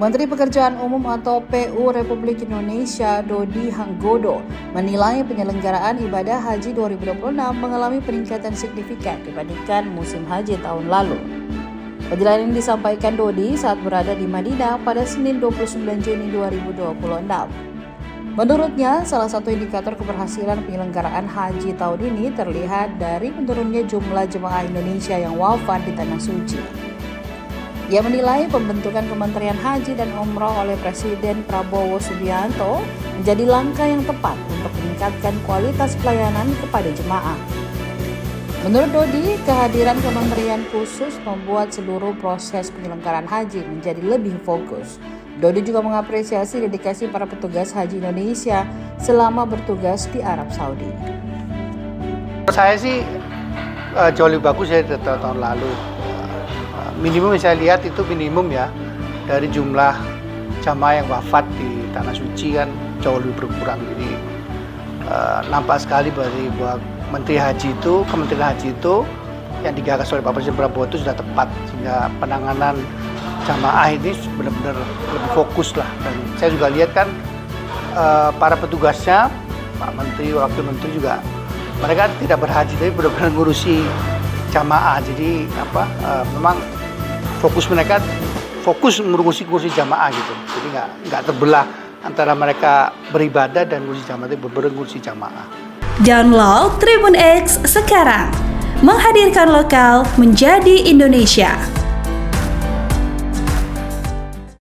Menteri Pekerjaan Umum atau PU Republik Indonesia Dodi Hanggodo menilai penyelenggaraan ibadah haji 2026 mengalami peningkatan signifikan dibandingkan musim haji tahun lalu. Penjelasan ini disampaikan Dodi saat berada di Madinah pada Senin 29 Juni 2026. Menurutnya, salah satu indikator keberhasilan penyelenggaraan haji tahun ini terlihat dari menurunnya jumlah jemaah Indonesia yang wafat di Tanah Suci. Ia menilai pembentukan Kementerian Haji dan Umroh oleh Presiden Prabowo Subianto menjadi langkah yang tepat untuk meningkatkan kualitas pelayanan kepada jemaah. Menurut Dodi, kehadiran kementerian khusus membuat seluruh proses penyelenggaraan haji menjadi lebih fokus. Dodi juga mengapresiasi dedikasi para petugas haji Indonesia selama bertugas di Arab Saudi. Saya sih jauh lebih bagus dari tahun lalu. Minimum yang saya lihat itu minimum ya, dari jumlah jamaah yang wafat di Tanah Suci kan jauh lebih berkurang. Jadi nampak sekali bahwa Kementerian Haji itu yang digagas oleh Pak Presiden Prabowo itu sudah tepat, sehingga penanganan jamaah ini benar-benar lebih fokus lah. Dan saya juga lihat kan para petugasnya, Pak Menteri, Wakil Menteri juga, mereka tidak berhaji tapi benar-benar ngurusi jamaah. Jadi memang fokus mereka mengurusi jamaah gitu. Jadi nggak terbelah antara mereka beribadah dan ngurusi jamaah, itu benar-benar ngurusi jamaah. Download Tribun X sekarang, menghadirkan lokal menjadi Indonesia.